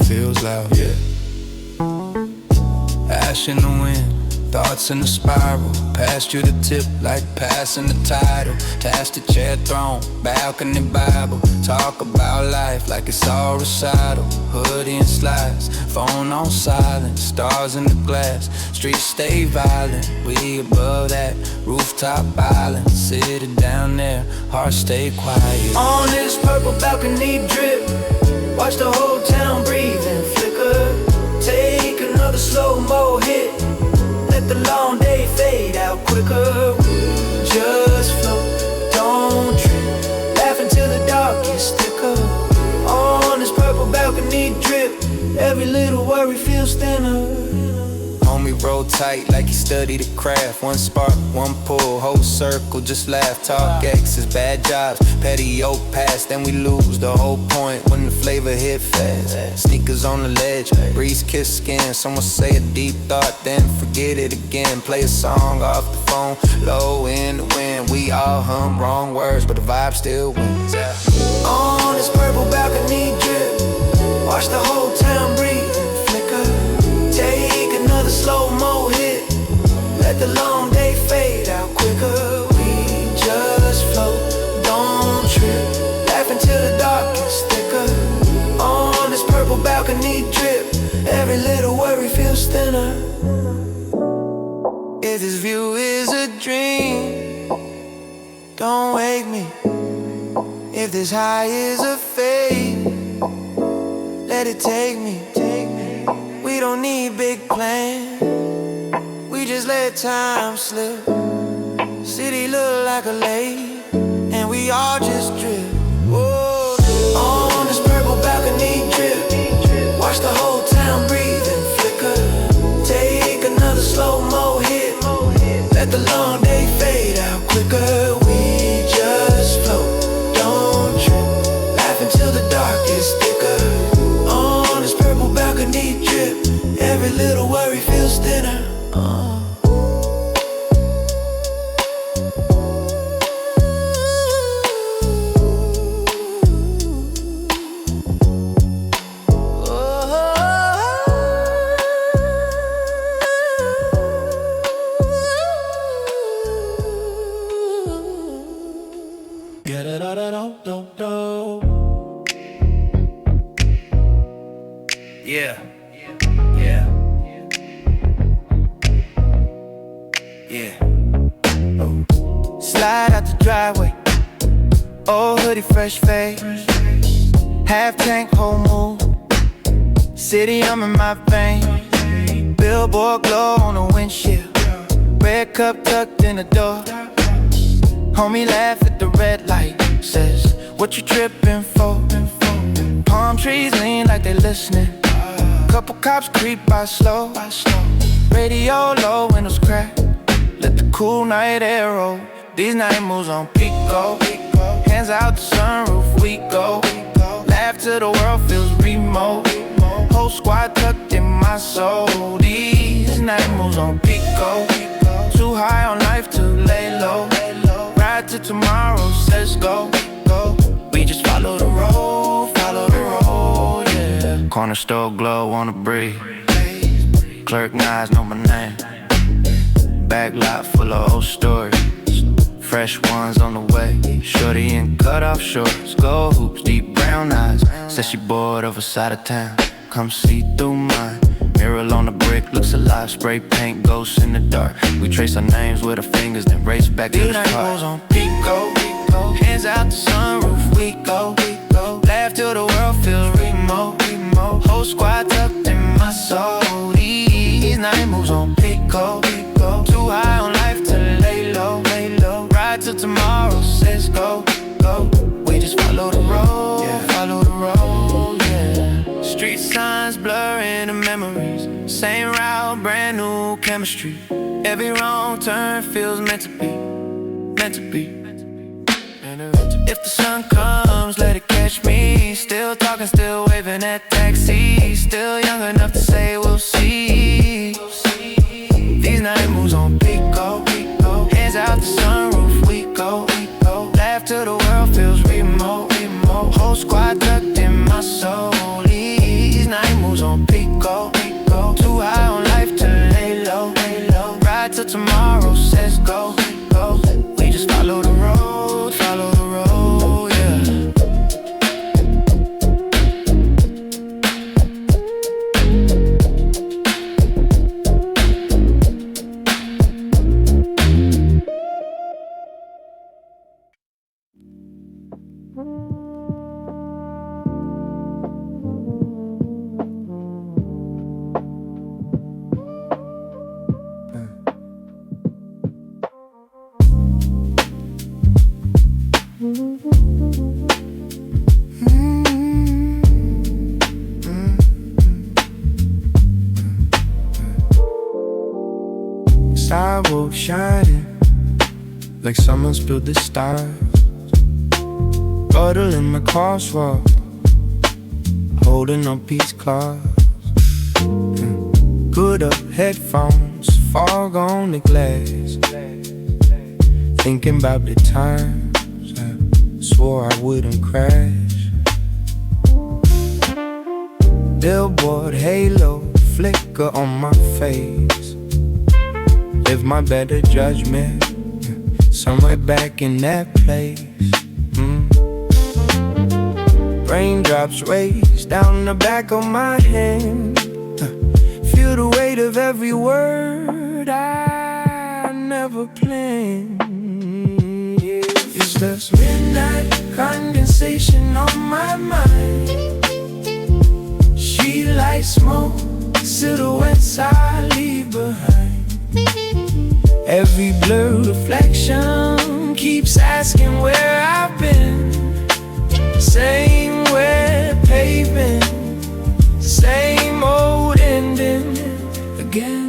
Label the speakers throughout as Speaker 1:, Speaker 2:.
Speaker 1: feels loud. Yeah. Ash in the wind, thoughts in a spiral. Past you the tip like passing the title. Task the chair throne, balcony Bible. Talk about life like it's all recital. Hoodie and slides, phone on silent. Stars in the glass, streets stay violent. We above that, rooftop island. Sitting down there, hearts stay quiet. On this purple balcony drip, watch the whole town breathe and flicker. Take another slow-mo hit, let the long day fade out quicker. Just float, don't trip, laugh until the dark gets thicker. On this purple balcony drip, every little worry feels thinner. Homie roll tight like he studied the craft. One spark, one pull, whole circle, just laugh. Talk X's, bad jobs, petty yoke pass. Then we lose the whole point when the flavor hit fast. Sneakers on the ledge, breeze kiss skin. Someone say a deep thought, then forget it again. Play a song off the phone, low in the wind. We all hum wrong words, but the vibe still wins. On this purple balcony drip, watch the whole town breathe and flicker. Take another slow-mo hit, let the long day fade out quicker. We just float, don't trip, laugh until the dark gets thicker. On this purple balcony drip, every little worry feels thinner. If this view is a dream, don't wake me. If this high is a fade, let it take me. We don't need big plans, we just let time slip. City look like a lake, and we all just drift. Whoa. On this purple balcony drip, watch the whole town breathe and flicker. Take another slow-mo hit, let the long day fade out quicker. We just float, don't trip, laugh until the dark gets thicker. On this purple balcony drip, every little worry feels thinner. Yeah. Yeah. Yeah. Oh. Slide out the driveway, old hoodie, fresh fade, half tank, whole move. City, I'm in my vein. Billboard glow on the windshield, red cup tucked in the door. Homie laugh at the red light, says, what you tripping for? Palm trees lean like they listening. Couple cops creep by slow. Radio low, windows crack, let the cool night air roll. These night moves on Pico, hands out the sunroof, we go. Laugh till the world feels remote, whole squad tucked in my soul. These night moves on Pico, too high on life to lay low. Ride till tomorrow says go. We just follow the road, yeah. Corner store glow on the breeze, clerk eyes know my name. Back lot full of old stories, fresh ones on the way. Shorty in cut off shorts, gold hoops, deep brown eyes. Says she bored of a side of town, come see through mine. Mural on the brick looks alive, spray paint ghosts in the dark. We trace our names with our fingers, then race back to the park. On Pico, hands out the sunroof, we go. Laugh till the world feels remote, whole squad tucked in my soul. These night moves on Pico, too high on life to lay low. Ride till tomorrow says go. We just follow the road, yeah. Street signs blurring the memories, same route, brand new chemistry. Every wrong turn feels meant to be. If the sun comes, let it catch me. Still talking, still waving at taxis. Still young enough to say we'll see. These night moves on Pico, hands out the sunroof, we go. Laugh till the world feels remote, whole squad tucked in my soul. These night road shining like someone spilled the stars. Puddle in my crosswalk, holding on peace claws. Good up headphones, fog on the glass. Thinking about the times I swore I wouldn't crash. Billboard halo flicker on my face. Live my better judgment somewhere back in that place. Raindrops race down the back of my hand. Feel the weight of every word I never planned. It's just midnight condensation on my mind. Street light smoke, silhouettes I leave behind. Every blurred reflection keeps asking where I've been. Same wet pavement, same old ending. Again.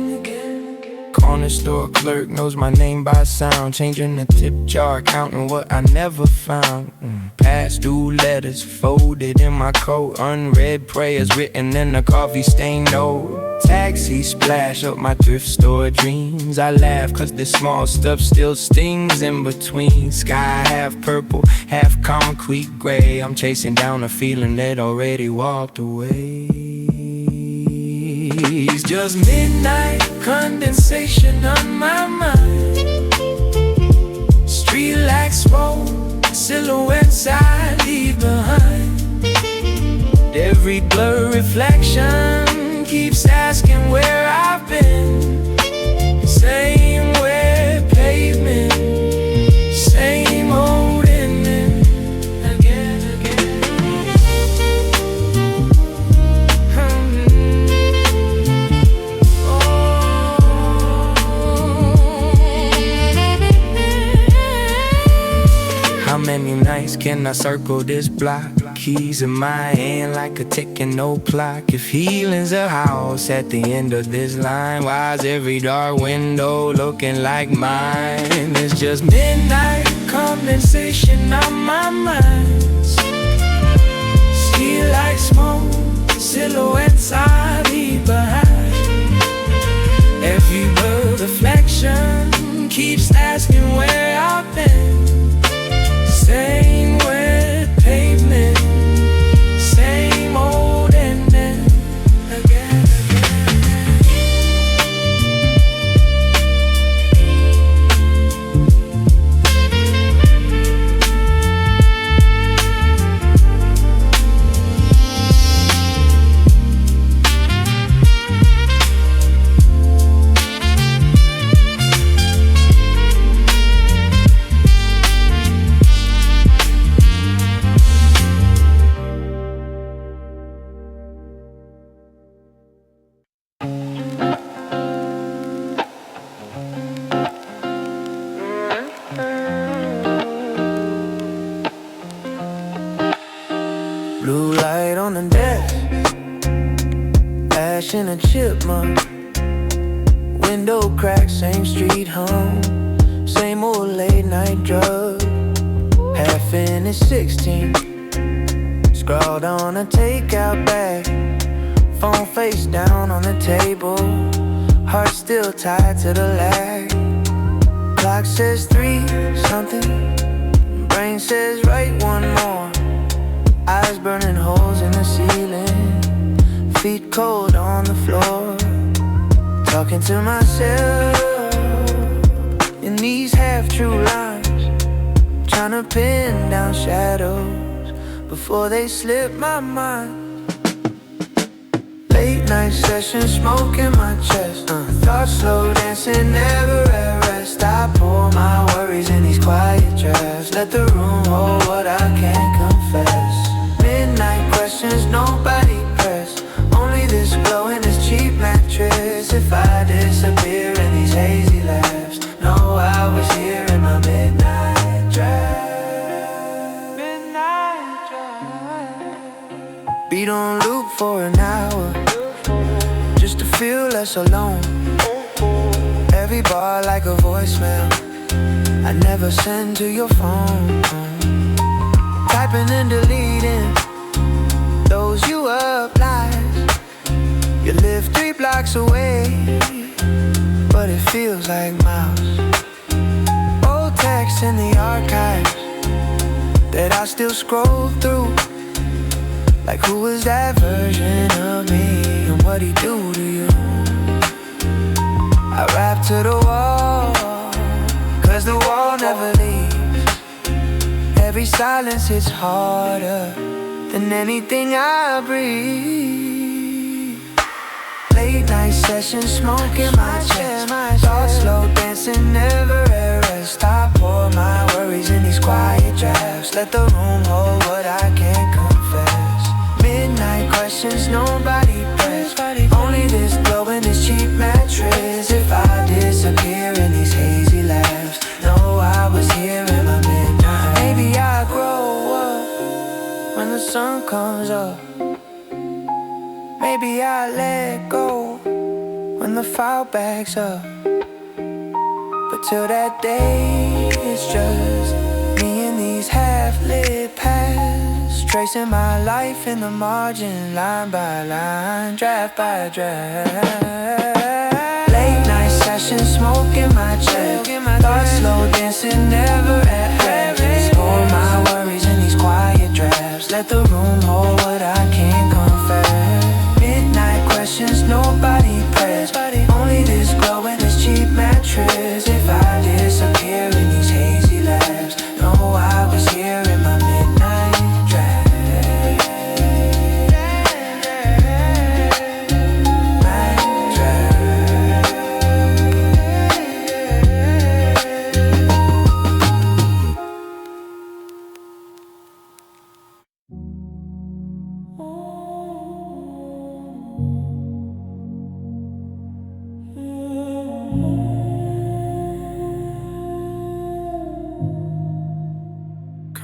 Speaker 1: Corner store clerk knows my name by sound. Changing the tip jar, counting what I never found. Past due letters folded in my coat. Unread prayers written in a coffee stained note. Taxi splash up my thrift store dreams. I laugh cause the small stuff still stings in between. Sky half purple, half concrete gray. I'm chasing down a feeling that already walked away. It's just midnight condensation on my mind. Street like smoke, silhouettes I leave behind. Every blur reflection keeps asking where I've been. Same wet pavement, same old ending. Again. How many nights can I circle this block? Keys in my hand like a ticking old clock. If healing's a house at the end of this line, why's every dark window looking like mine? It's just midnight condensation on my mind. See like smoke, silhouettes I leave behind. Every blurred reflection keeps asking where I've been. Same wet pavement, same old ending. Again. Blue light on the desk, ash in a chipmunk. Window crack, same street home, same old late night drug. Half finished 16, scrawled on a takeout bag. Phone face down on the table, heart still tied to the lag. Clock says 3 something, brain says write one more. Eyes burning holes in the ceiling, feet cold on the floor. Talking to myself in these half-true lines, trying to pin down shadows before they slip my mind. Late night session, smoke in my chest, thoughts slow dancing, never at rest. I pour my worries in these quiet drafts, let the room hold what I can't confess. Midnight questions, nobody press, only this glow in this cheap mattress. If I disappear in these hazy laughs, know I was here in my midnight drive. Midnight drive. Beat on loop for an hour, just to feel less alone. every bar like a voicemail I never send to your phone. Typing and deleting those you up lies. You live 3 blocks away, but it feels like miles. Old texts in the archives that I still scroll through. Like who was that version of me and what'd he do to you? I rap to the wall, cause the wall never leaves. Every silence hits harder than anything I breathe. Late night sessions, smoke in my chest. Thoughts slow dancing, never at rest. I pour my worries in these quiet drafts. Let the room hold what I can't confess. Midnight questions, nobody press. Only this glow in this cheap mattress. If I disappear in these hazy laughs, know I was here in my midnight. Maybe I grow up when the sun comes up. Maybe I let go when the file backs up. But till that day, it's just me and these half-lit paths, tracing my life in the margin, line by line, draft by draft. Late night sessions, smoke in my chest. Thoughts slow dancing, never at rest. Pour my worries in these quiet drafts. Let the room hold what I can't confess. Midnight questions, nobody press. Only this glow in this cheap mattress. If I disappear in these hazy labs, know I was here in my midnight draft.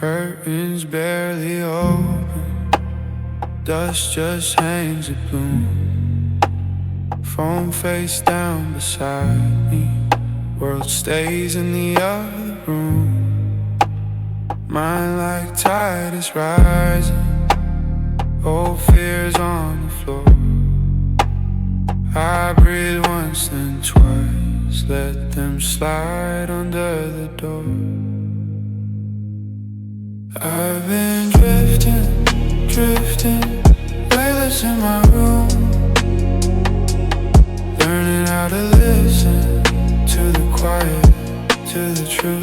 Speaker 2: Curtains barely open, dust just hangs a bloom. Phone face down beside me, world stays in the other room. Mine like tide is rising, old fears on the floor. I breathe once then twice, let them slide under the door. I've been drifting, drifting, weightless in my room, learning how to listen to the quiet, to the truth.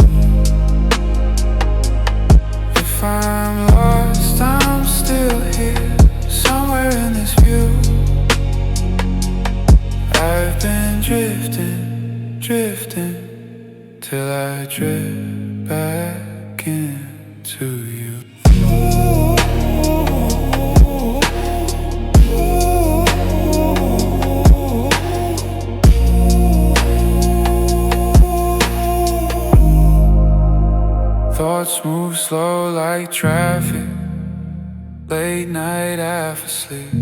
Speaker 2: If I'm lost, I'm still here, somewhere in this view. I've been drifting, drifting, till I drift back into you. Thoughts move slow like traffic, late night after sleep.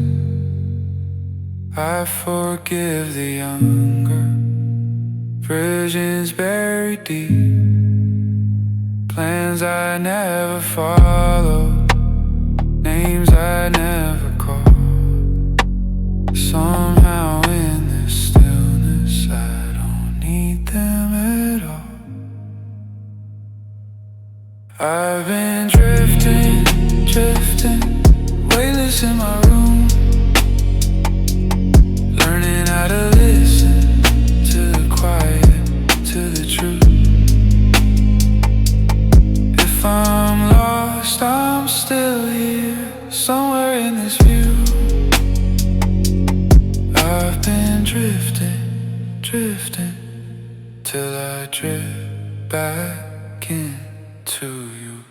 Speaker 2: I forgive the younger, prisons buried deep. Plans I never followed, names I never called. Somehow in this stillness I don't need them at all. I've been drifting, drifting, weightless in my room, learning how to listen to the quiet, to the truth. If I'm lost, I'm still here, somewhere in this view. I've been drifting, drifting, till I drift back into you.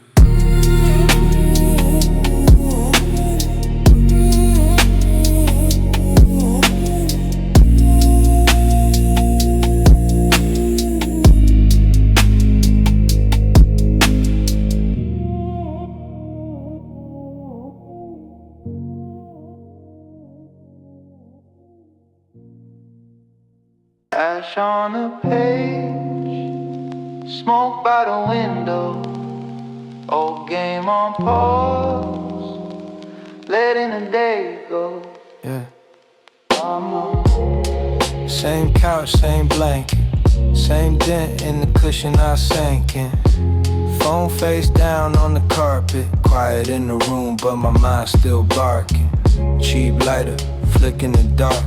Speaker 1: Flash on the page, smoke by the window, old game on pause, letting the day go. Yeah. Same couch, same blanket, same dent in the cushion I sank in. Phone face down on the carpet, quiet in the room but my mind still barking. Cheap lighter, flick in the dark,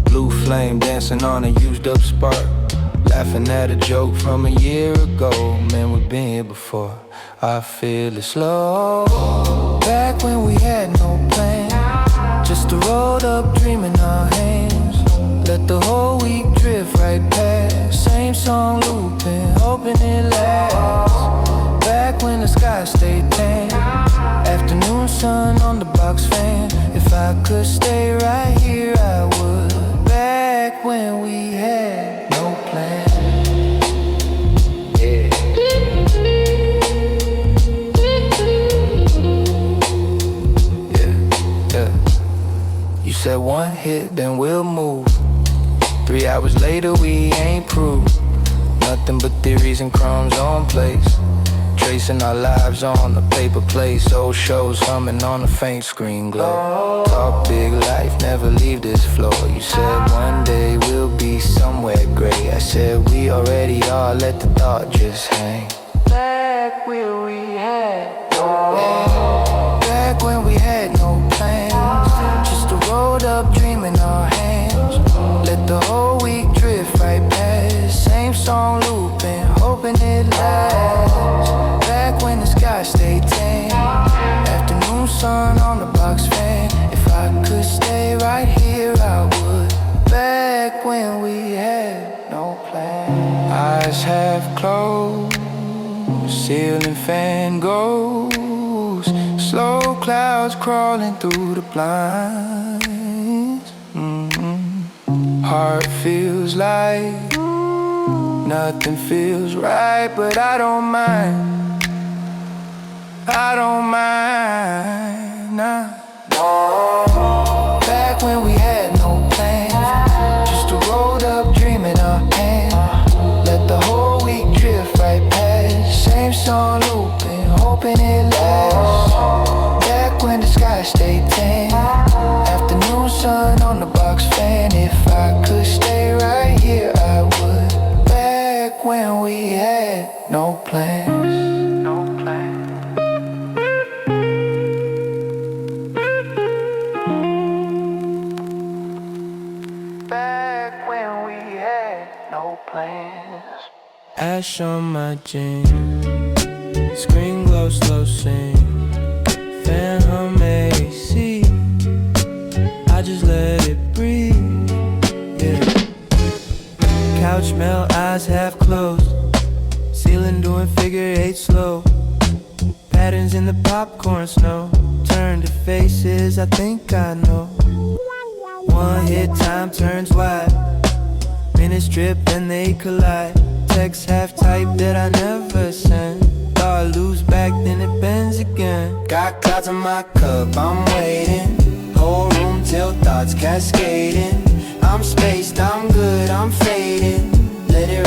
Speaker 1: blue flame dancing on a used up spark. Laughing at a joke from a year ago, man we've been here before. I feel it slow. Back when we had no plan, just a rolled up dream in our hands. Let the whole week drift right past, same song looping, hoping it lasts. Back when the sky stayed tan, afternoon sun on the box fan. If I could stay right here I would. Back when we had no plan. Yeah. Yeah. You said one hit then we'll move. 3 hours later we ain't proved nothing but theories and crumbs on plates. Tracing our lives on the paper plates. Old shows humming on a faint screen glow. Talk big life, never leave this floor. You said one day we'll be somewhere great. I said we already are, let the thought just hang. Back where we had no plan. Back when we had no plans, just a rolled up dream in our hands. Let the whole week drift right past, same song looping, hoping it lasts. Back when the sky stayed tan, afternoon sun on the box fan. If I could stay right here I would. Back when we had no plan. Eyes half closed, ceiling fan goes, slow clouds crawling through the blinds. Heart feels like nothing feels right, but I don't mind. I don't mind, nah. Back when we had no plans, just a rolled up dream in our hands. Let the whole week drift right past, same song looping, hoping it lasts. Back when the sky stayed tan, afternoon sun on the box fan. If I could stay right here I would. Back when we had no plans. Ash on my jeans, screen glow, slow sing, fan hum AC, I just let it breathe, yeah. Couch melt, eyes half closed, ceiling doing figure eight slow. Patterns in the popcorn snow, turn to faces I think I know. One hit time turns wide, minutes drip and they collide. Text half type that I never sent, thought I lose back then it bends again. Got clouds in my cup, I'm waiting, whole room till thoughts cascading. I'm spaced, I'm good, I'm fading. Let it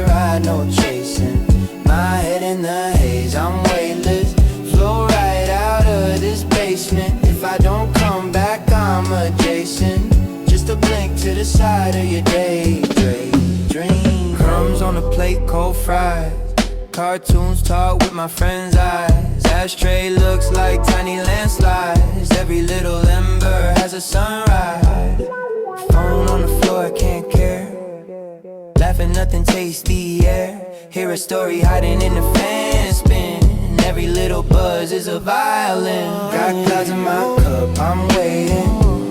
Speaker 1: ride, no chasing. My head in the haze, I'm weightless, flow right out of this basement. If I don't come back, I'm adjacent, just a blink to the side of your day. Dream crumbs on the plate, cold fries, cartoons talk with my friends' eyes. Ashtray looks like tiny landslides, every little ember has a sunrise. Phone on the floor, I can't care, laughing, nothing tastes the air. Hear a story hiding in the fan spin, every little buzz is a violin. Got clouds in my cup, I'm waiting,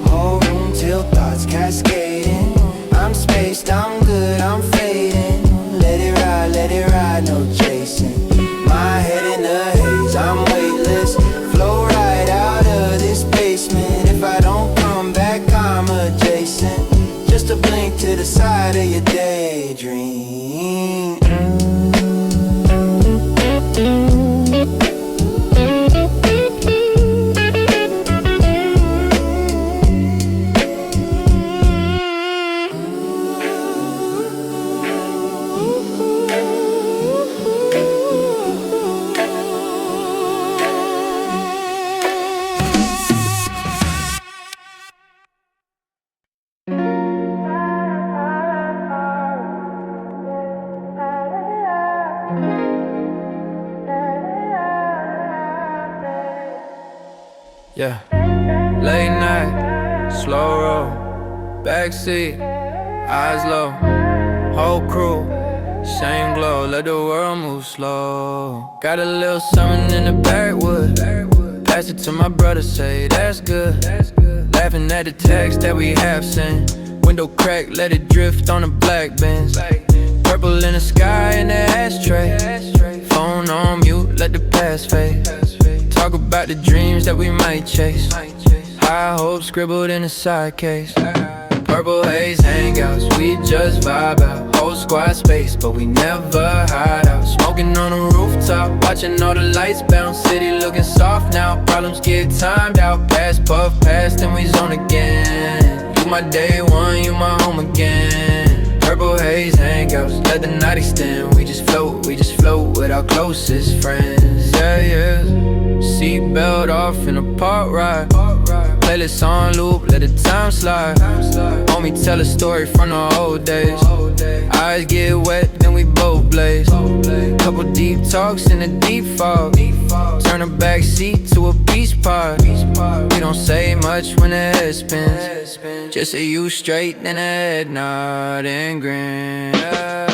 Speaker 1: whole room till thoughts cascading. I'm spaced, I'm good, I'm fading. Let it ride, no chasing. My head in the haze, I'm weightless, flow right out of this basement. If I don't come back, I'm adjacent, just a blink to the side of your daydream.
Speaker 2: Yeah. Late night, slow roll, backseat, eyes low, whole crew, same glow, let the world move slow. Got a little something in the backwood, pass it to my brother, say that's good. Laughing at the text that we have sent, window crack, let it drift on the black Benz. Purple in the sky in the ashtray, phone on mute, let the past fade. Talk about the dreams that we might chase, high hopes scribbled in a side case. Purple haze hangouts, we just vibe out. Whole squad space, but we never hide out. Smoking on a rooftop, watching all the lights bounce. City looking soft now, problems get timed out. Pass, puff, pass, then we zone again. You my day one, you my home again. Purple haze hangouts, let the night extend. We just float with our closest friends. Yeah, yeah. Seatbelt off in a park ride, playlist on loop, let the time slide. Homie tell a story from the old days. Eyes get wet, then we both blaze. Couple deep talks in a deep fog, turn a back seat to a beach pod. We don't say much when the head spins, just say you straight, then a head nod and grin.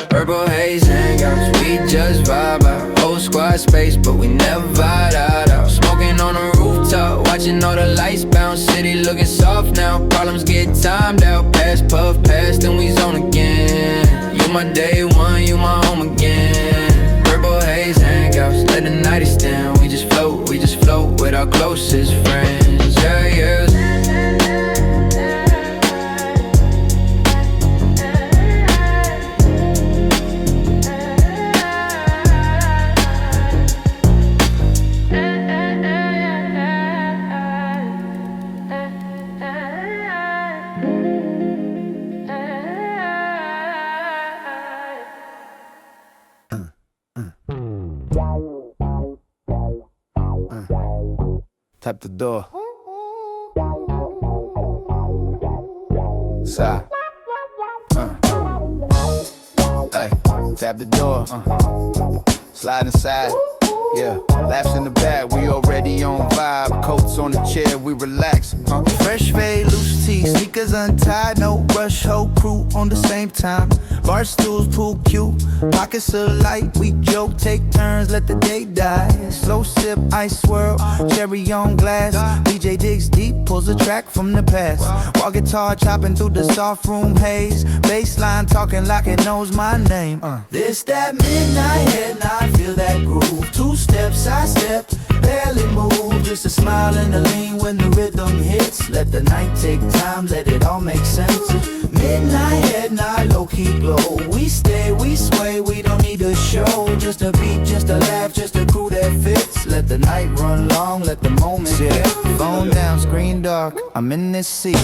Speaker 2: Purple haze hangouts, we just vibe out. Whole squad space, but we never vibe out. Smoking on a rooftop, watching all the lights bounce. City looking soft now, problems get timed out. Pass, puff, pass, then we zone again. You my day one, you my home again. Purple haze hangouts, let the night extend. We just float with our closest friends. Yeah, yeah.
Speaker 1: Tap the door. Side. Hey, tap the door. Slide inside. Yeah, laughs in the back, we already on vibe. Coats on the chair, we relax. Fresh fade, loose tee, sneakers untied, no rush, whole crew on the same time. Bar stools, pool cue, pockets of light, we joke, take turns, let the day die. Slow sip, ice swirl, cherry on glass. DJ digs deep, pulls a track from the past. While guitar chopping through the soft room haze. Bassline talking like it knows my name. This that midnight head, now I feel that groove. Two steps, I step, barely move. Just a smile and a lean when the rhythm hits. Let the night take time, let it all make sense. Midnight head, now low-key glow. We stay, we sway, we don't need a show. Just a beat, just a laugh, just a crew that fits. Let the night run long, let the moment hit. Phone down, screen dark, I'm in this seat.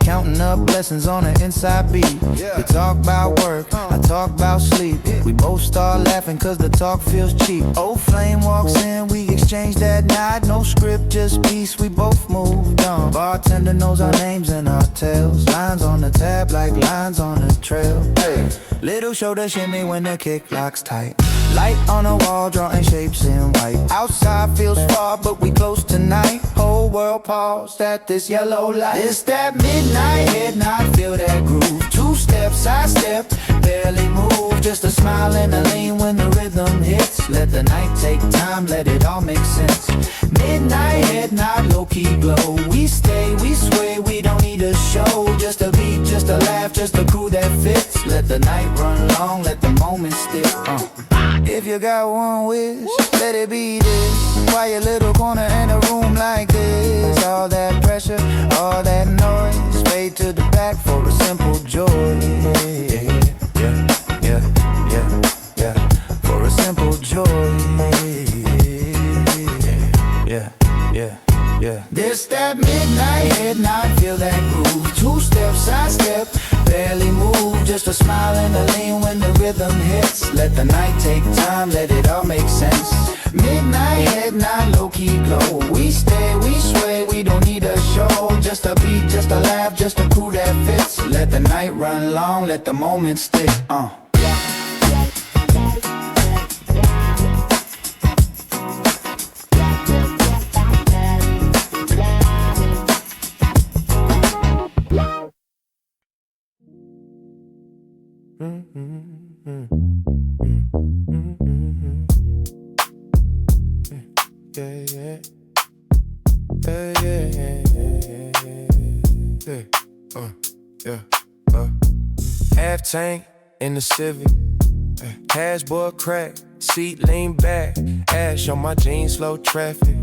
Speaker 1: Counting up blessings on an inside beat. You talk about work, I talk about sleep. We both start laughing cause the talk feels cheap. Old flame walks in, we exchange that night. No script, just peace, we both moved on. Bartender knows our names and our tales. Lines on the tab like lines on a trail. Hey, little shoulder shimmy when the kick locks tight. Light on the wall, drawing shapes in white. Outside feels far, but we close tonight. Whole world paused at this yellow light. It's that midnight head, now I feel that groove. Two steps, I step, barely move. Just a smile and a lean when the rhythm hits. Let the night take time, let it all make sense. Midnight head, now low-key glow. We stay, we sway, we don't need a show. Just a beat, just a laugh, just a crew that fits. Let the night run long, let the moment stick. If you got one wish, let it be this. Quiet little corner in a room like this. All that pressure, all that noise, fade to the back for a simple joy. Yeah, for a simple joy. Yeah. This that midnight head, now I feel that groove. Two steps, I step, barely move. Just a smile and a lean when the rhythm hits. Let the night take time, let it all make sense. Midnight head, now low-key glow. We stay, we sway, we don't need a show. Just a beat, just a laugh, just a crew that fits. Let the night run long, let the moment stick. yeah, yeah. Yeah, yeah, yeah, yeah, yeah, yeah. Half tank in the Civic. Dashboard crack, seat lean back. Ash on my jeans, slow traffic.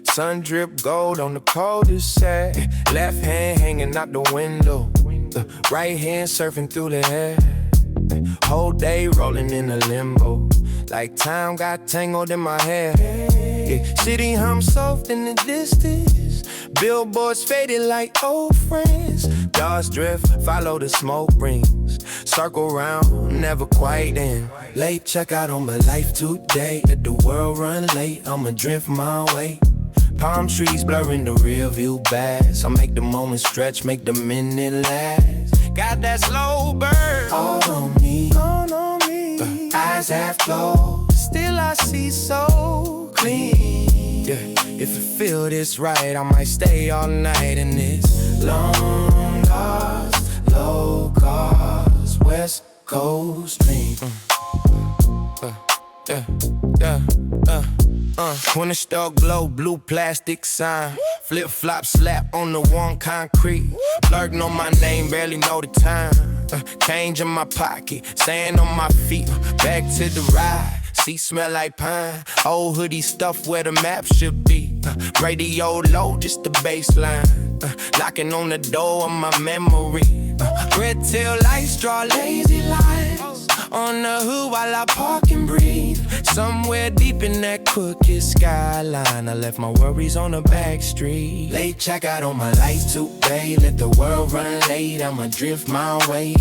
Speaker 1: Sun drip gold on the coldest side. Left hand hanging out the window. The right hand surfing through the air. Whole day rolling in a limbo. Like time got tangled in my hair. Yeah, city hum soft in the distance. Billboards faded like old friends. Dogs drift, follow the smoke rings. Circle round, never quite in. Late checkout on my life today. Let the world run late, I'ma drift my way. Palm trees blurring the rear view bass. I make the moment stretch, make the minute last. Got that slow burn all on me. Eyes half closed, still I see so clean. Yeah, if it feel this right, I might stay all night in this long lost, low cost West Coast dream. When the store glow, blue plastic sign. Flip flop slap on the one concrete. Lurking on my name, barely know the time. Change in my pocket, sand on my feet. Back to the ride, seat smell like pine. Old hoodie stuff where the map should be. Radio low, just the baseline. Locking on the door of my memory. Red tail lights draw lazy lines on the hood while I park and breathe. Somewhere deep in that crooked skyline, I left my worries on the back street. Late checkout on my life today. Let the world run late, I'ma drift my way.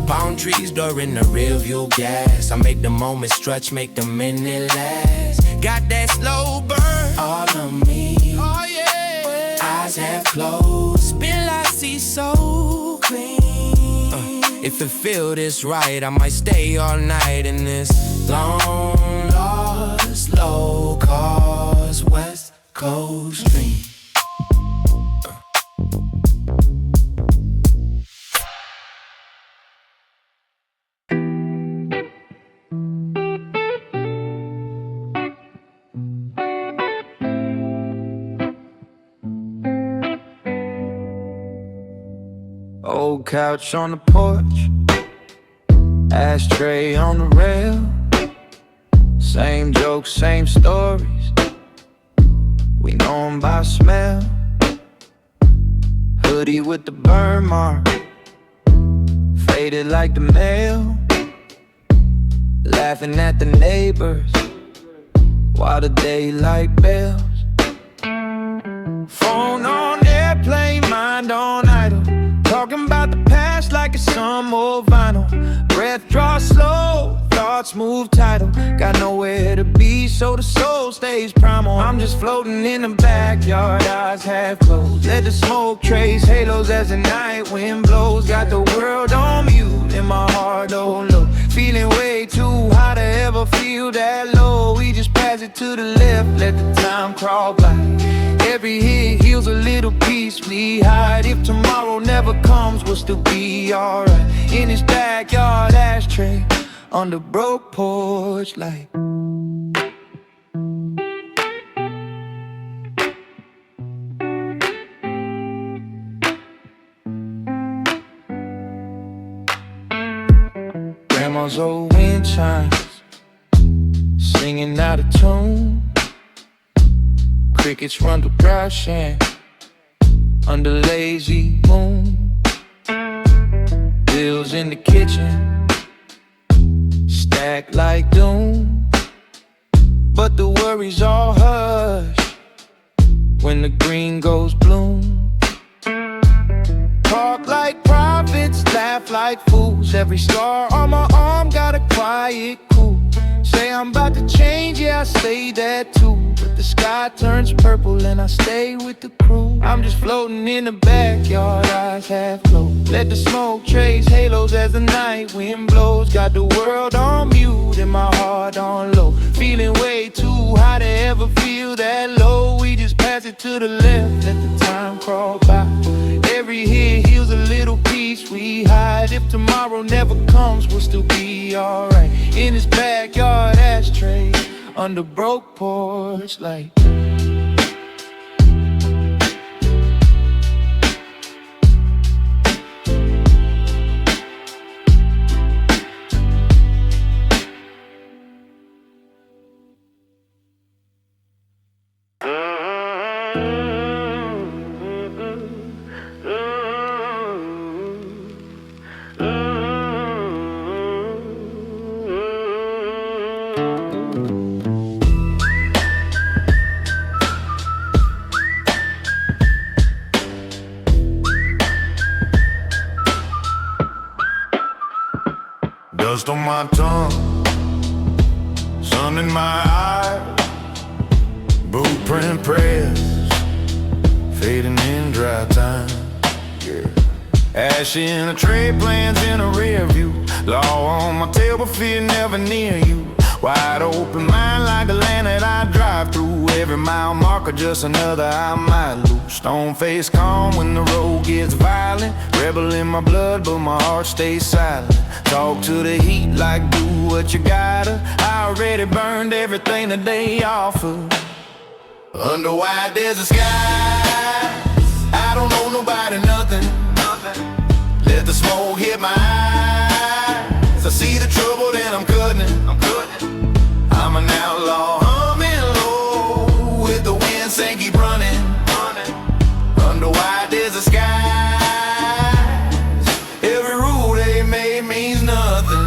Speaker 1: Palm trees during the rear view gas. I make the moment stretch, make the minute last. Got that slow burn all on me. Oh yeah. Eyes half closed, still I see so clean. If it feel this right, I might stay all night in this long lost, low cost West Coast dream.
Speaker 2: Old couch on the porch, ashtray on the rail. Same jokes, same stories, we know 'em by smell. Hoodie with the burn mark, faded like the mail. Laughing at the neighbors while the daylight bells. Phone on airplane, mind on idle. Talking about the past like it's some old vinyl. Breath draws slow, thoughts move tidal. Got nowhere to be, so the soul stays primal. I'm just floating in the backyard, eyes half closed. Let the smoke trace halos as the night wind blows. Got the world on mute and my heart on low. Feeling way too high to ever feel that low. We just pass it to the left, let the time crawl by. Every hit heals a little piece we hide. If tomorrow never comes, we'll still be alright. In this backyard ashtray, on the broke porch light. Grandma's old wind chimes, singing out of tune. Crickets run to dry sand under lazy moon. Bills in the kitchen, stacked like doom. But the worries all hush when the green goes bloom. Talk like prophets, laugh like fools. Every scar on my arm got a quiet cool. Say I'm about to change, yeah I say that too. But the sky turns purple and I stay with the crew. I'm just floating in the backyard, eyes half closed. Let the smoke trace halos as the night wind blows. Got the world on mute and my heart on low. Feeling way too high to ever feel that low. We just pass it to the left, let the time crawl by. Every hit heals a little piece we hide. If tomorrow never comes, we'll still be alright. In this backyard ashtray,
Speaker 1: under broke porch light.
Speaker 3: Dust on my tongue, sun in my eyes, blueprint prayers, fading in dry time. Yeah. Ash in a tray, plans in a rear view. Law on my tail, but fear never near you. Wide open mind like the land that I drive through. Every mile marker, just another I might lose. Stone face calm when the road gets violent. Rebel in my blood, but my heart stays silent. Talk to the heat like do what you gotta. I already burned everything that they offer. Under wide desert skies, I don't owe nobody nothing. Let the smoke hit my eyes. I see the trouble, then I'm cutting it. I'm an outlaw, humming low, with the wind saying keep running. Under wide desert skies, every rule they made means nothing.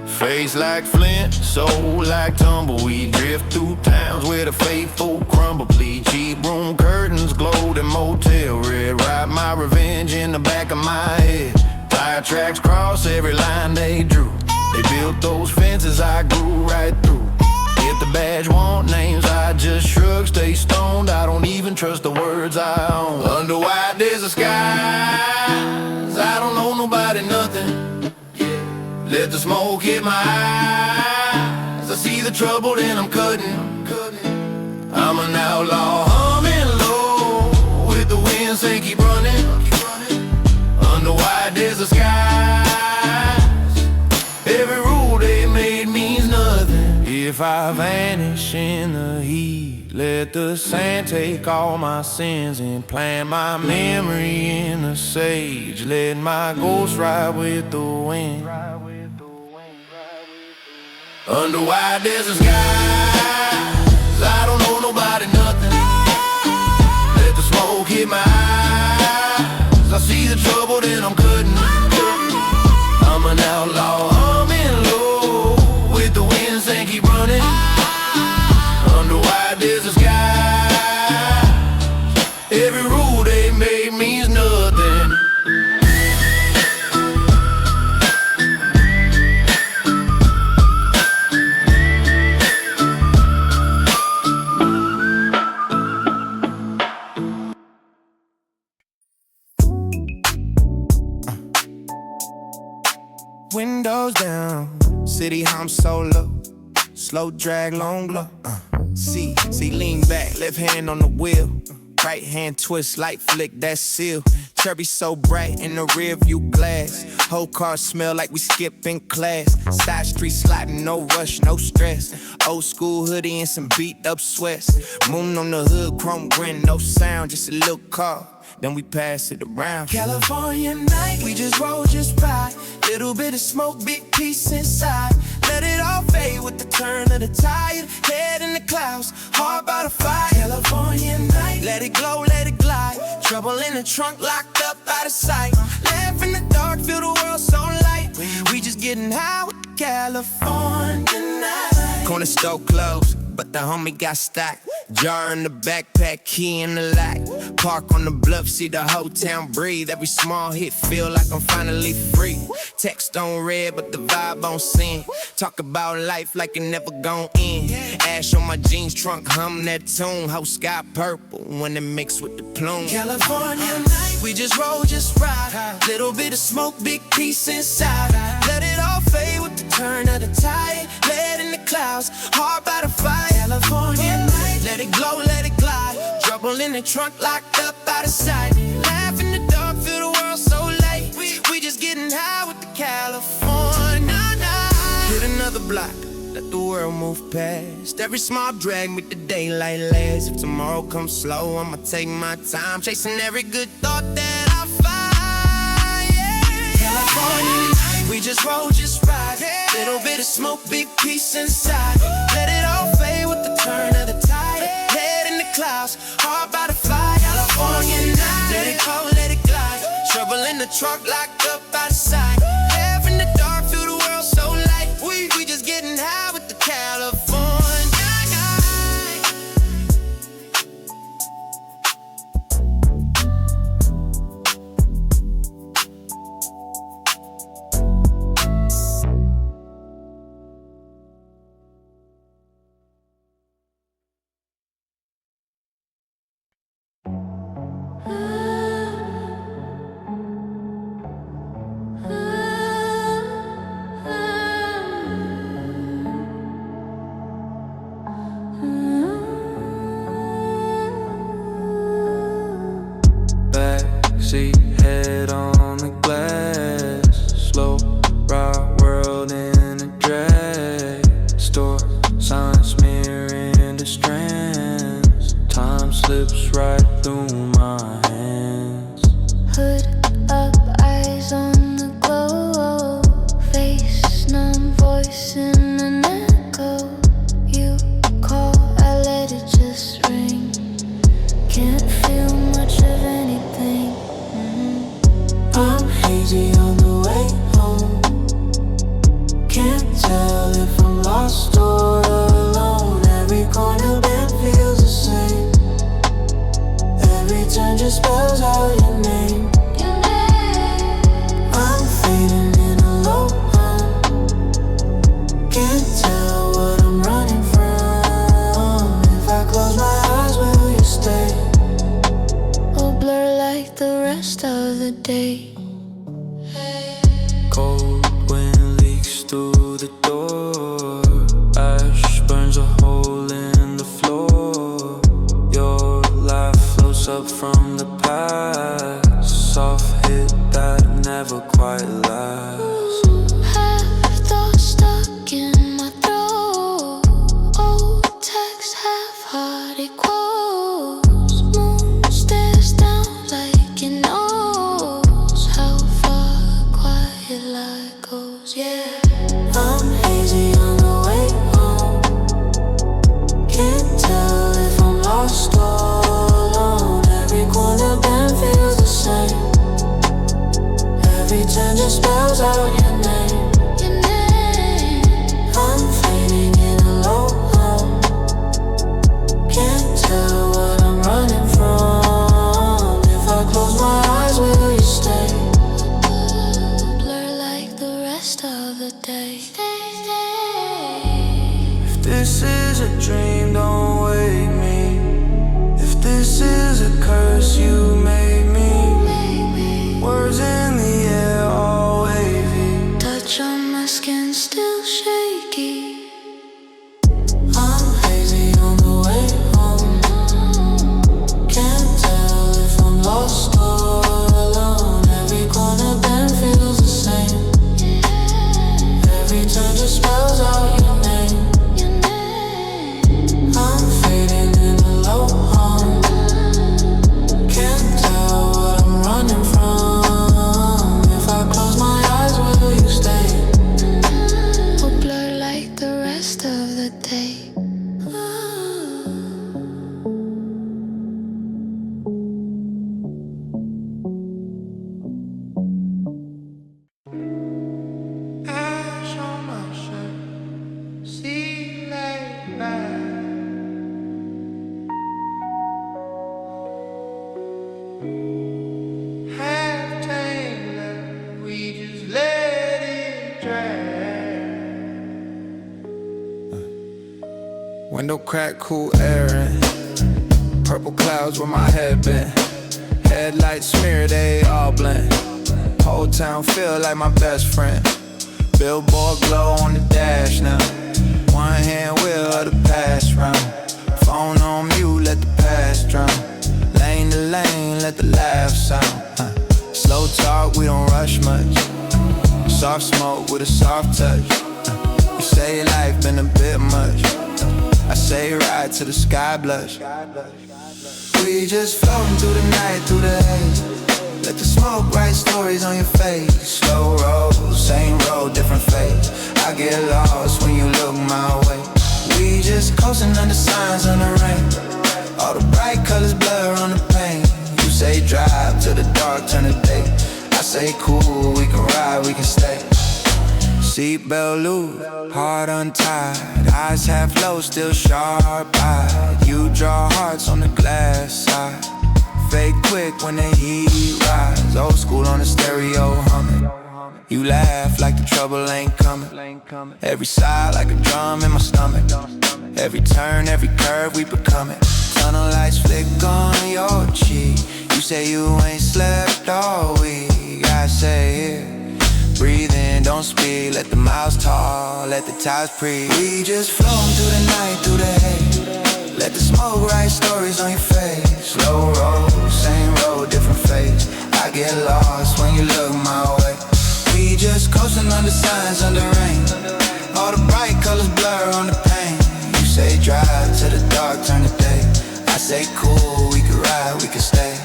Speaker 3: Face like flint, soul like tumbleweed. Drift through towns where the faithful crumble. Bleed cheap room curtains, glowed in motel red. Write my revenge in the back of my head. Tire tracks cross every line they drew. They built those fences I grew right through. If the badge want names, I just shrug, stay stoned. I don't even trust the words I own. Under wide desert skies, I don't owe nobody nothing. Let the smoke hit my eyes. I see the trouble, then I'm cutting. I'm an outlaw, humming low, with the wind saying keep running. Under wide desert skies, every rule they made means nothing. If I vanish in the heat, let the sand take all my sins and plant my memory in the sage. Let my ghost ride with the wind. Under wide desert skies, I don't owe nobody nothing. Let the smoke hit my eyes. I see the trouble, then I'm cutting. I'm an outlaw, humming low, with the wind saying keep running. Under wide desert skies, every rule they made means nothing.
Speaker 1: Windows down, city hum solo, slow drag, long glow. See, lean back, left hand on the wheel, right hand twist, light flick, that's seal. Cherry so bright in the rear view glass, whole car smell like we skipping class. Side street sliding, no rush, no stress. Old school hoodie and some beat up sweats. Moon on the hood, chrome grin, no sound, just a little car. Then we pass it around. California night, we just roll, just ride. Little bit of smoke, big piece inside. Let it all fade with the turn of the tide. Head in the clouds, heart by the fire. California night, let it glow, let it glide. Trouble in the trunk, locked up out of sight. Laugh in the dark, feel the world so light. We just getting high with California night. Corner store closed, but the homie got stock. Jar in the backpack, key in the lock. Park on the bluff, see the whole town breathe. Every small hit feel like I'm finally free. Text on red, but the vibe on sin. Talk about life like it never gon' end. Ash on my jeans trunk, hum that tune. Whole sky purple when it mixed with the plume. California night, we just roll, just ride. Little bit of smoke, big piece inside. Let it all fade with the turn of the tide. Head in the clouds, heart by the fire. California night, let it glow, let it glide. Trouble in the trunk, locked up out of sight. Laugh in the dark, feel the world so light. We just getting high with the California night. Hit another block, let the world move past. Every small drag make the daylight last. If tomorrow comes slow, I'ma take my time, chasing every good thought that I find. Yeah. California night, we just roll, just ride. Little bit of smoke, big piece inside. Let it all fade with the turn of the tide. Head in the clouds, heart by the fire. California night, let it go, let it glide. Trouble in the trunk, locked up out of sight. Laugh in the dark, feel the world so light. We just getting high with the California night.
Speaker 2: Backseat, head on the glass. Slow ride, world in a drag. Store signs mirroring the strands. Time slips right through my hands.
Speaker 4: Hood up, eyes on the glow. Face numb, voice in an echo. You call, I let it just ring. Can't feel much of anything.
Speaker 5: I'm hazy on the way home. Can't tell if I'm lost or alone. Every corner bend feels the same. Every turn just spells out your name. I'm fading in a low hum. Can't tell what I'm running from. If I close my eyes, will you stay?
Speaker 4: Or blur like the rest of the day.
Speaker 2: Cold wind leaks through the door. Ash burns a hole in the floor. Your life floats up from the past. Soft hit that never quite lasts.
Speaker 4: Half thought stuck in my throat. Old text, half-hearted quotes. Moon stares down like it knows how far quiet light goes. Yeah.
Speaker 5: I'm hazy on the way home. Can't tell if I'm lost or alone. Every corner bend feels the same. Every turn just spells out your name.
Speaker 4: Your name.
Speaker 5: I'm fading in a low hum. Can't tell what I'm running from. If I close my eyes, will you stay?
Speaker 4: Blur like the rest of the day.
Speaker 2: If this is a dream, don't wake me. If this is a curse, you made me. Words in the air, all wavy.
Speaker 4: Touch on my skin, still shaky.
Speaker 5: I'm hazy on the way home. Can't tell if I'm lost or alone. Every corner bend feels the same. Every turn just spells out your name.
Speaker 4: Your name.
Speaker 5: I'm fading in a low hum. Can't tell what I'm running from. If I close my eyes, will you stay?
Speaker 4: Or blur like the rest of the day.
Speaker 1: Ash on my shirt, sea laid back. Half tank left, we just let it drag. Window crack, cool air in. Purple clouds where my head been. Headlights smear, they all blend. Whole town feel like my best friend. Billboard glow on the dash now. One hand wheel of the past round. Phone on mute, let the past drown. let the laughs out. Slow talk, we don't rush much. Soft smoke with a soft touch. You say life been a bit much. I say ride till the sky blush. We just floating through the night, through the haze. Let the smoke write stories on your face. Slow roll, same road, different phase. I get lost when you look my way. We just coasting under signs on the rain. All the bright colors blur on the pain. You say drive till the dark turn to day. I say cool, we can ride, we can stay. Seatbelt loose, heart untied. Eyes half low, still sharp-eyed. You draw hearts on the glass side. Fade quick when the heat rise. Old school on the stereo humming. You laugh like the trouble ain't coming. Every side like a drum in my stomach. Every turn, every curve we becoming. Tunnel lights flick on your cheek. You say you ain't slept all week. I say here, breathe in, don't speak. Let the miles tall, let the tides breathe. We just floating through the night, through the haze. Let the smoke write stories on your face. Slow roll, same road, different phase. I get lost when you look my way. We just coasting under signs, under rain. All the bright colors blur on the pain. You say drive till the dark turn to day. I say cool, we can ride, we can stay.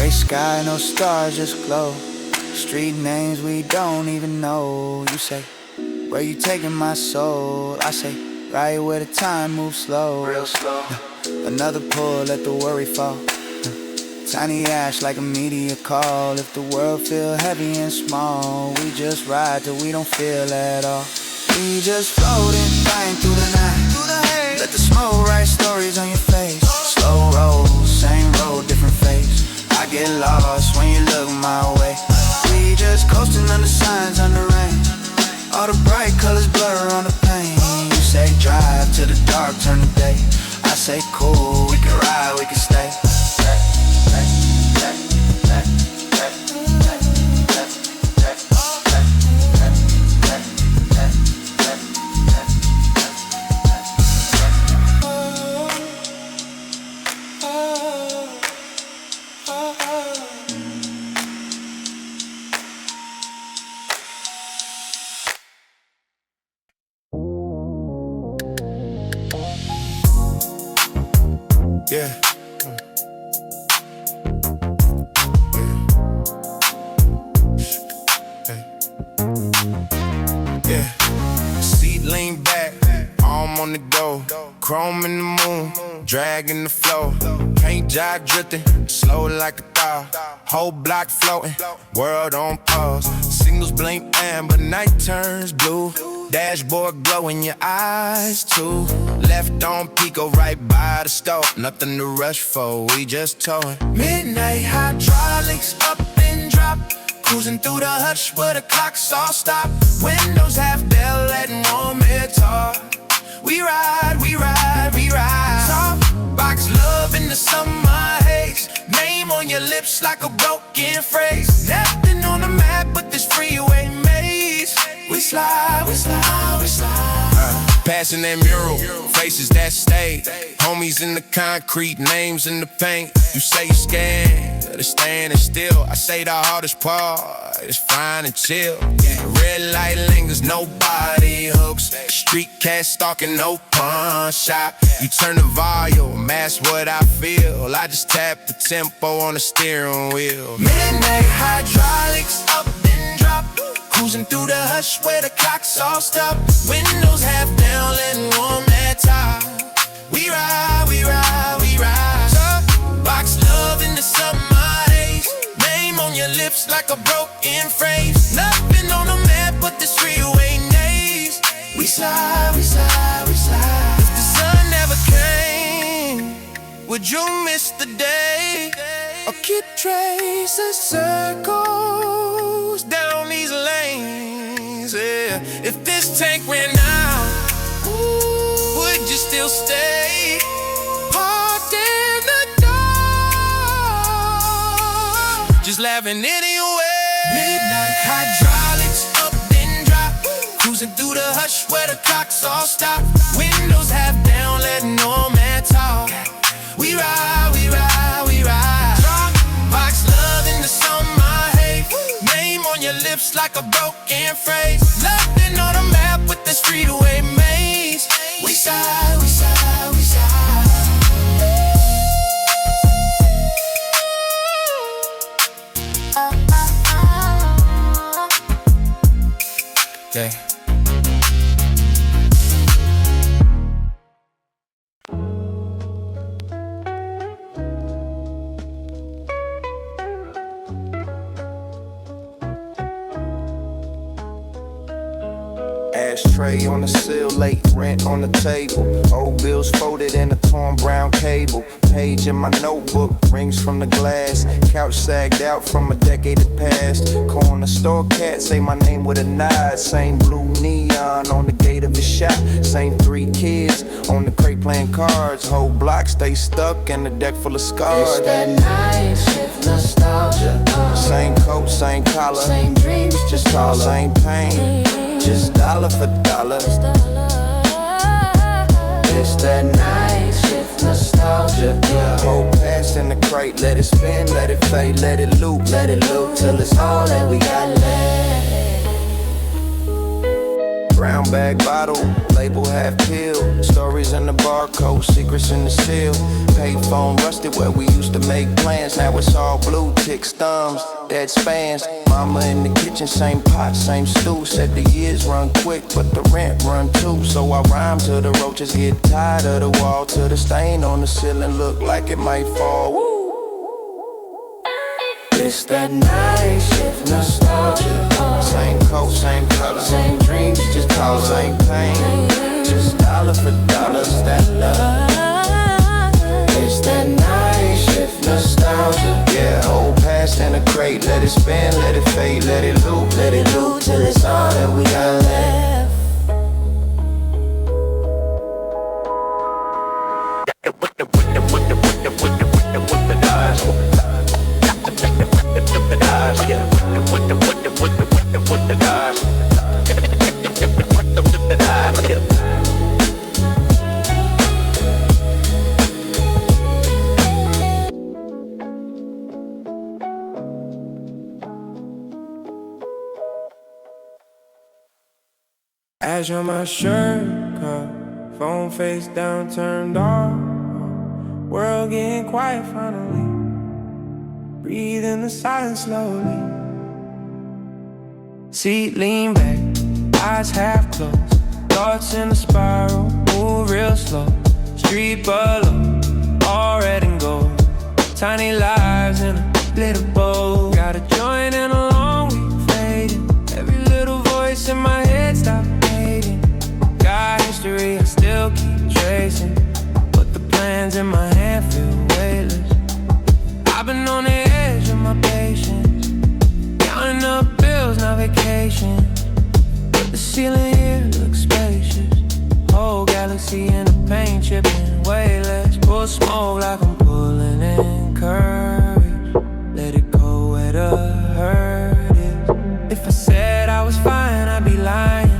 Speaker 1: Sky, no stars, just glow. Street names we don't even know. You say, where you taking my soul? I say, right where the time moves slow. Real slow. Another pull, let the worry fall. Tiny ash like a meteor call. If the world feel heavy and small, we just ride till we don't feel at all. We just floating, flying through the night. Let the smoke write stories on your face. Slow roll, same road, different face. I get lost when you look my way. We just coasting under signs, under rain. All the bright colors blur on the pain. You say drive till the dark turn to day. I say cool, we can ride, we can stay.
Speaker 3: Yeah. Yeah. Seat lean back, arm on the go. Chrome in the moon, dragging the flow. Paint job drifting, slow like a thaw. Whole block floating, world on pause. Signals blink amber, night turns blue. Dashboard glow in your eyes too. Left on Pico, right by the stove. Nothing to rush for, we just towing. Midnight hydraulics up and drop. Cruising through the hush where the clocks all stop. Windows half down, letting warm air talk. We ride, we ride, we ride. Soft box love in the summer haze. Name on your lips like a broken phrase. Nothing on the map but this freeway maze. We slide, we slide, we slide. Passing that mural, faces that stay. Homies in the concrete, names in the paint. You say you scared of the standing still. I say the hardest part is fine and chill. Red light lingers, no body hooks. Street cat stalking, no pawn shop. You turn the volume, that's what I feel. I just tap the tempo on the steering wheel. Midnight hydraulics up and drop. Cruising through the hush where the clocks all stop. Windows half down, letting warm that top. We ride, we ride, we ride. Box love in the summer haze. Name on your lips like a broken phrase. Nothing on the map but this freeway maze. We slide, we slide, we slide. If the sun never came, would you miss the day? Or keep traces, circles down these lanes, yeah. If this tank ran out, laughing anyway. Midnight hydraulics up then drop, cruising through the hush where the clocks all stop. Windows half down, let no man talk. We ride, we ride, we ride. Rock, box love in the summer haze. Name on your lips like a broken phrase. Nothing on the map with the streetway maze. We side, we side, we side. Okay.
Speaker 1: Ashtray on the sill, late rent on the table. Old bills folded in a torn brown cable. Page in my notebook, rings from the glass. Couch sagged out from a decade that passed. Corner store cat say my name with a nod. Same blue neon on the gate of his shop. Same 3 kids on the crate playing cards. Whole block stay stuck in the deck full of scars.
Speaker 5: It's that night shift nostalgia.
Speaker 1: Same coat, same collar.
Speaker 5: Same dreams,
Speaker 1: Just all same pain. Just dollar for dollar.
Speaker 5: It's that night shift nostalgia.
Speaker 1: Hold past in the crate, let it spin, let it fade, let it loop till it's all that we got left. Brown bag bottle, label half peeled. Stories in the barcode, secrets in the seal. Payphone rusted where we used to make plans. Now it's all blue ticks, thumbs, dead spans. Mama in the kitchen, same pot, same stew. Said the years run quick, but the rent run too. So I rhyme till the roaches get tired of the wall, till the stain on the ceiling look like it might fall. Woo!
Speaker 5: It's that night shift nostalgia.
Speaker 1: Same coat, same color.
Speaker 5: Same dreams, just
Speaker 1: All same pain. Just dollar for dollar, that love.
Speaker 5: It's that night shift nostalgia.
Speaker 1: Yeah, hold past in a crate, let it spin, let it fade, let it loop till it's all that we got left.
Speaker 2: Ash on my shirt cuff, phone face down, turned off. World getting quiet finally. Breathe in the silence slowly. Seat lean back, eyes half closed. Thoughts in a spiral, move real slow. Street below, all red and gold. Tiny lives in a little bowl. Got a joint and a long week fading. Every little voice in my head stopped hating. Got history, I still keep tracing, but the plans in my hand feel weightless. I've been on the edge of my patience, counting up bills, not vacation. But the ceiling here looks spacious. Whole galaxy in a paint chipping, way less. Pull smoke like I'm pulling in courage. Let it go where the hurt is. If I said I was fine, I'd be lying.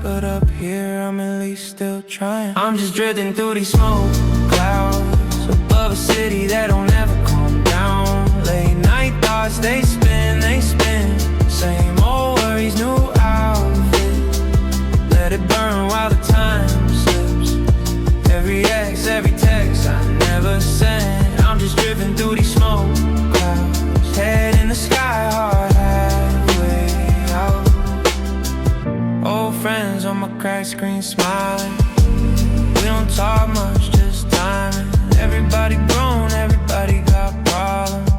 Speaker 2: But up here, I'm at least still trying. I'm just drifting through these smoke clouds above a city that don't ever calm down. Late night thoughts, they spin, they spin. Same old worries, new outfit. Let it burn while the time slips. Every ex, every text I never sent. I'm just drifting through these smoke clouds. Head in the sky, heart halfway out. Old friends on my cracked screen smiling. We don't talk much, just timing. Everybody grown, everybody got problems.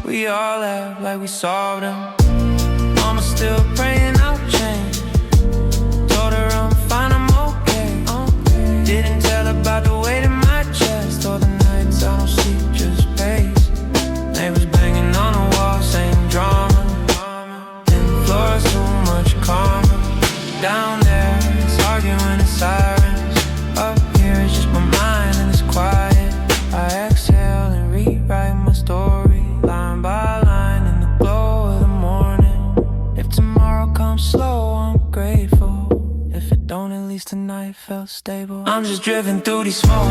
Speaker 2: We all act like we solved them. Mama still praying I'll change. Told her I'm fine, I'm okay. Didn't tell about the weight in my chest, or the nights I don't sleep, just pace. Neighbors banging on the wall, same drama. And the floor is too much calmer. Down there, it's arguing and sirens. Up here, it's just my mind and it's quiet. I exhale and rewrite my story, line by line.
Speaker 5: stable. I'm just drifting through these smoke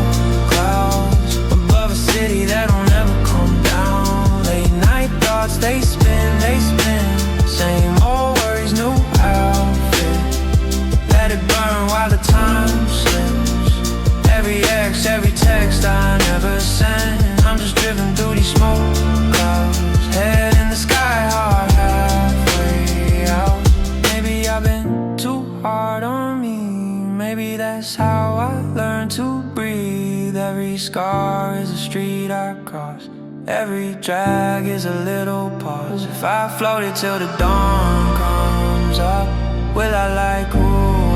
Speaker 5: clouds above a city that don't ever come down. Late night thoughts, they spin, they spin. Same old worries, new outfit. Let it burn while the time slips. Every ex, every text I never sent. I'm just drifting through these smoke clouds. Head in the sky, heart halfway out. Maybe I've been too hard on me. Maybe that's how I learned to breathe. Every scar is a street I cross. Every drag is a little pause. If I floated till the dawn comes up, will I like who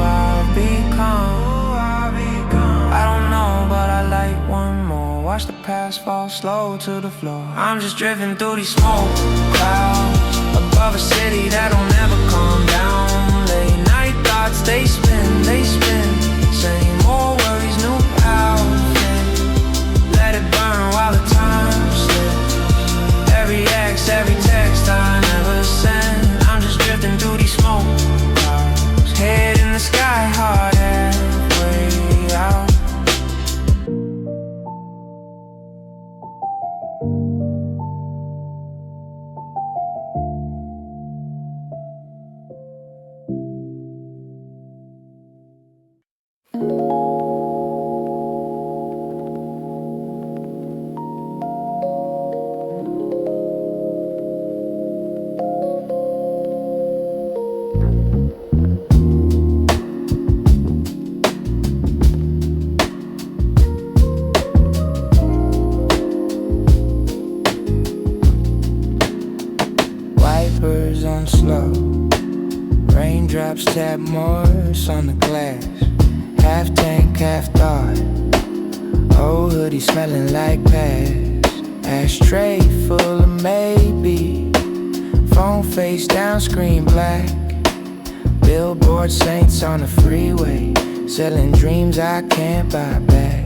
Speaker 5: I've become? I don't know, but I like one more. Watch the past fall slow to the floor. I'm just drifting through these smoke clouds above a city that don't ever come down. Late night thoughts, they spin, they spin. Same old worries, new outfit. Let it burn while the time slips. Every ex, every text I never sent. I'm just drifting through these smoke clouds. Head in the sky, heart halfway out.
Speaker 1: Wipers on slow, raindrops tap Morse on the glass. Half tank, half thought. Old hoodie smelling like past. Ashtray full of maybe. Phone face down, screen black. Billboard saints on the freeway, selling dreams I can't buy back.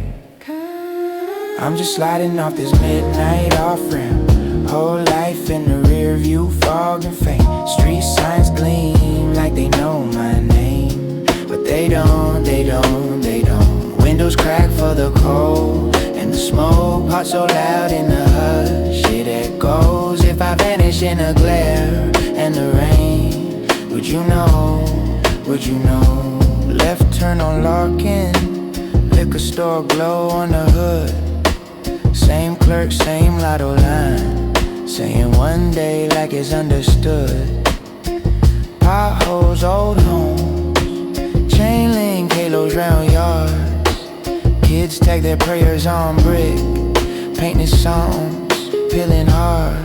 Speaker 1: I'm just sliding off this midnight off-ramp. Whole life in the rear view, fog and faint. Street signs gleam like they know my name, but they don't, they don't, they don't. Windows crack for the cold, and the smoke hot so loud in the hush. It echoes if I vanish in a glare and the rain. Would you know, would you know? Left turn on Larkin, liquor store glow on the hood. Same clerk, same lotto line, saying one day like it's understood. Potholes, old homes, chain link halos round yards. Kids tag their prayers on brick, painting songs, peeling hard.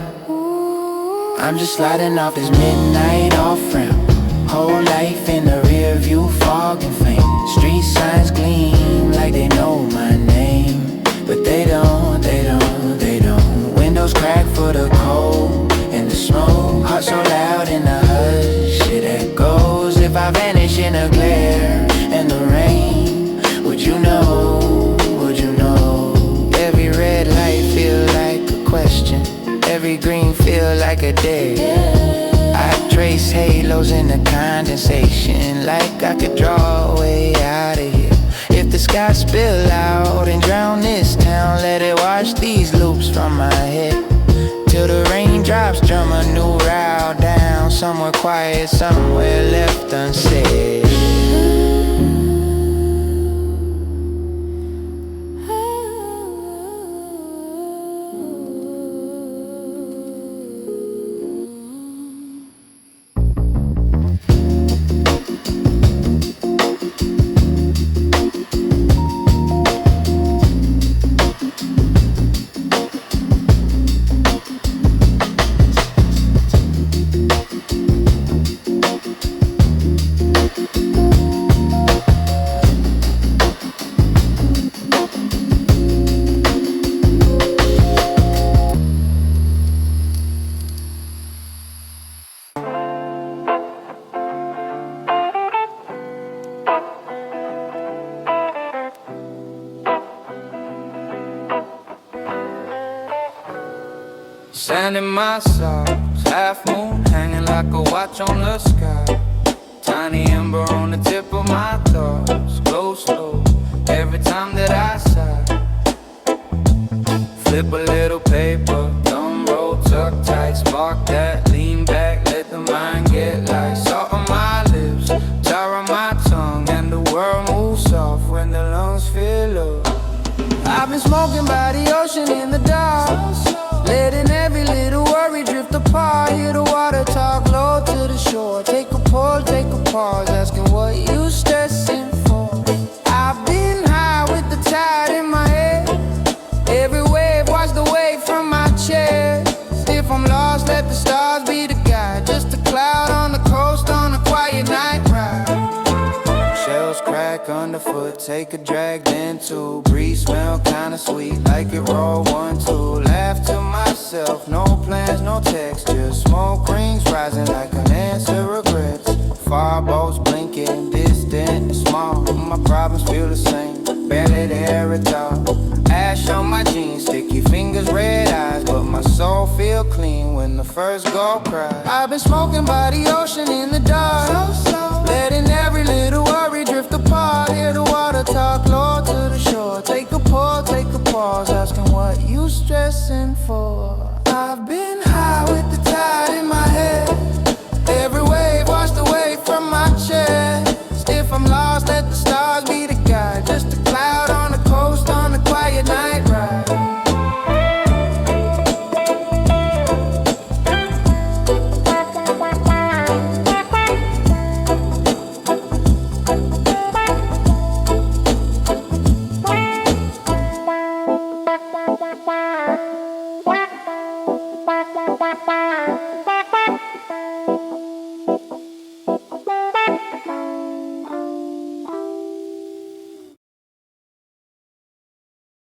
Speaker 1: I'm just sliding off this midnight off-ramp. Whole life in the rear view, fog and faint. Street signs gleam like they know my name, but they don't, they don't, they don't. Windows crack for the cold, and the smoke hot so loud in the hush. It echoes if I vanish in a glare and the rain. Would you know, would you know? Every red light feel like a question, every green feel like a dare. I trace halos in the condensation, like I could draw a way out of here. If the sky spill out and drown this town, let it wash these loops from my head, till the raindrops drum a new route down. Somewhere quiet, somewhere left unsaid.
Speaker 2: Sand in my socks, half moon hanging like a watch on the sky. Tiny ember on the tip of my thoughts, glow slow. every time that I sigh. Flip a little paper, thumb roll, tuck tight, spark that, lean back, let the mind get light. Salt on my lips, tar on my tongue, and the world moves soft when the lungs fill up. I've been smoking by the ocean in the dark, letting every little worry drift apart. Hear the water talk low to the shore. Take a pull, take a pause, asking what you stressing for. I've been high with the tide in my head. Every wave watch the wave from my chair. If I'm lost, let the stars be the guide. Just a cloud on the coast on a quiet night ride. Shells crack underfoot, take a drag, then two. Breeze smell kinda sweet, like it roll 1, 2. Laugh to myself, no plans, no text, just smoke rings rising like an answer regrets. Far boats blinking, distant and small. My problems feel the same, barely there at all. Ash on my jeans, sticky fingers, red eyes, but my soul feel clean when the first gold cry. I've been smoking by the ocean in the dark, letting every little worry drift apart. Hear the